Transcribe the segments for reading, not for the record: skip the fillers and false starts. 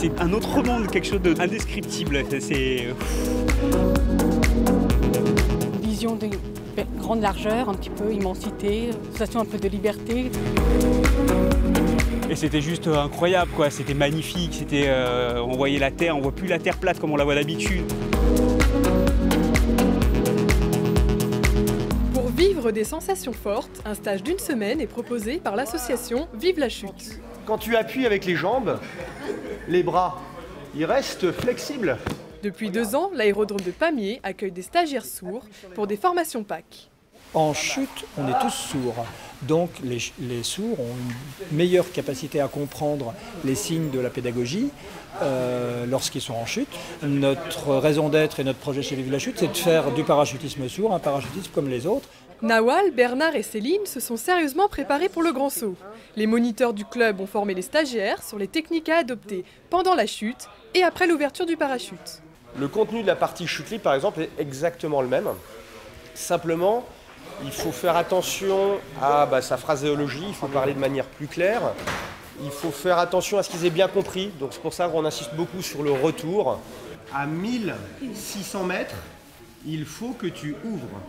c'est un autre monde, quelque chose d'indescriptible. C'est... Vision de grande largeur, un petit peu immensité, sensation un peu de liberté. Et c'était juste incroyable, quoi. C'était magnifique, c'était, on voyait la Terre, on voit plus la Terre plate comme on la voit d'habitude. Pour vivre des sensations fortes, un stage d'1 semaine est proposé par l'association Vive la chute. Quand tu appuies avec les jambes, les bras, ils restent flexibles. Depuis 2 ans, l'aérodrome de Pamiers accueille des stagiaires sourds pour des formations PAC. En chute, on est tous sourds. Donc les sourds ont une meilleure capacité à comprendre les signes de la pédagogie lorsqu'ils sont en chute. Notre raison d'être et notre projet chez Vive la chute, c'est de faire du parachutisme sourd un parachutisme comme les autres. Nawal, Bernard et Céline se sont sérieusement préparés pour le grand saut. Les moniteurs du club ont formé les stagiaires sur les techniques à adopter pendant la chute et après l'ouverture du parachute. Le contenu de la partie chute libre, par exemple, est exactement le même. Simplement, il faut faire attention à sa phraséologie, il faut parler de manière plus claire. Il faut faire attention à ce qu'ils aient bien compris. Donc c'est pour ça qu'on insiste beaucoup sur le retour. À 1600 mètres, il faut que tu ouvres.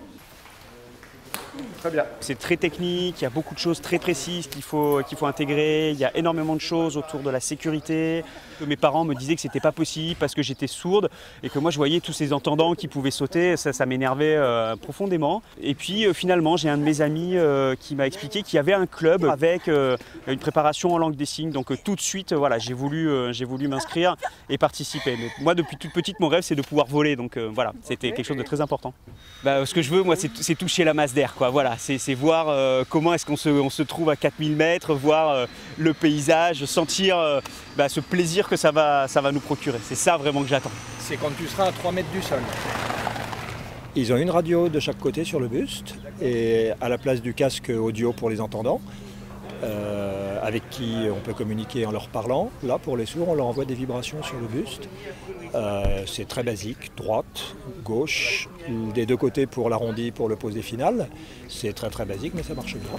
Très bien. C'est très technique, il y a beaucoup de choses très précises qu'il faut intégrer, il y a énormément de choses autour de la sécurité. Mes parents me disaient que c'était pas possible parce que j'étais sourde et que moi je voyais tous ces entendants qui pouvaient sauter, ça m'énervait profondément. Et puis finalement j'ai un de mes amis qui m'a expliqué qu'il y avait un club avec une préparation en langue des signes. Donc tout de suite voilà, j'ai voulu m'inscrire et participer. Mais moi depuis toute petite mon rêve c'est de pouvoir voler, donc voilà, c'était quelque chose de très important. Ce que je veux moi c'est toucher la masse d'air, quoi. Voilà, c'est voir comment est-ce qu'on se trouve à 4000 mètres, voir le paysage, sentir ce plaisir que ça va nous procurer. C'est ça vraiment que j'attends. C'est quand tu seras à 3 mètres du sol. Ils ont une radio de chaque côté sur le buste et à la place du casque audio pour les entendants, avec qui on peut communiquer en leur parlant. Là, pour les sourds, on leur envoie des vibrations sur le buste. C'est très basique, droite, gauche, des deux côtés pour l'arrondi, pour le posé final. C'est très très basique, mais ça marche bien.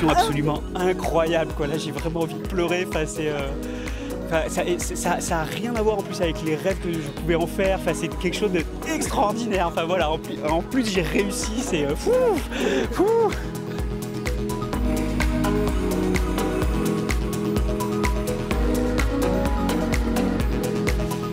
Absolument incroyable, quoi. Là j'ai vraiment envie de pleurer. Ça a rien à voir en plus avec les rêves que je pouvais en faire. C'est quelque chose d'extraordinaire. Voilà, en plus j'ai réussi, c'est fou.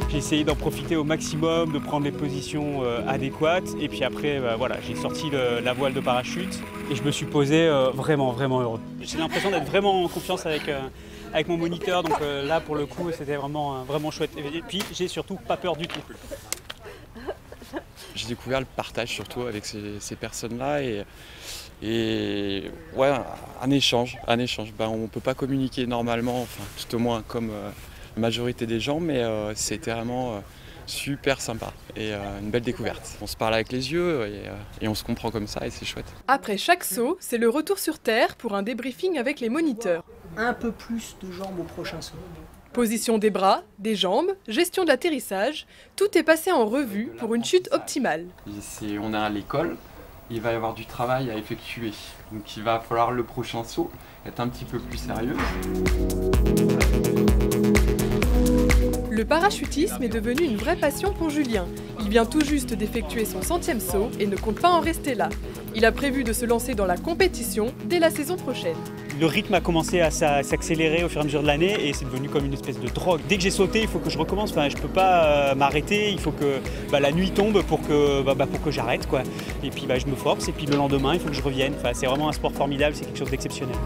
J'ai essayé d'en profiter au maximum, de prendre les positions adéquates. Et puis après, voilà, j'ai sorti la voile de parachute et je me suis posé vraiment heureux. J'ai l'impression d'être vraiment en confiance avec mon moniteur. Donc là, pour le coup, c'était vraiment chouette. Et puis, j'ai surtout pas peur du tout. J'ai découvert le partage surtout avec ces personnes-là et ouais, un échange. On ne peut pas communiquer normalement, enfin, tout au moins comme la majorité des gens, mais c'était vraiment super sympa et une belle découverte. On se parle avec les yeux et on se comprend comme ça et c'est chouette. Après chaque saut, c'est le retour sur Terre pour un débriefing avec les moniteurs. Un peu plus de jambes au prochain saut. Position des bras, des jambes, gestion de l'atterrissage, tout est passé en revue pour une chute optimale. On est à l'école, il va y avoir du travail à effectuer. Donc il va falloir le prochain saut être un petit peu plus sérieux. Le parachutisme est devenu une vraie passion pour Julien. Il vient tout juste d'effectuer son 100e saut et ne compte pas en rester là. Il a prévu de se lancer dans la compétition dès la saison prochaine. Le rythme a commencé à s'accélérer au fur et à mesure de l'année et c'est devenu comme une espèce de drogue. Dès que j'ai sauté, il faut que je recommence. Enfin, je ne peux pas m'arrêter, il faut que la nuit tombe pour que j'arrête, quoi. Et puis je me force et puis le lendemain, il faut que je revienne. Enfin, c'est vraiment un sport formidable, c'est quelque chose d'exceptionnel.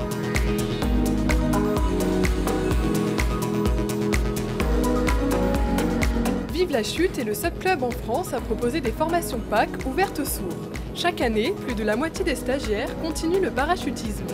Vive la chute est le seul club en France à proposer des formations PAC ouvertes aux sourds. Chaque année, plus de la moitié des stagiaires continuent le parachutisme.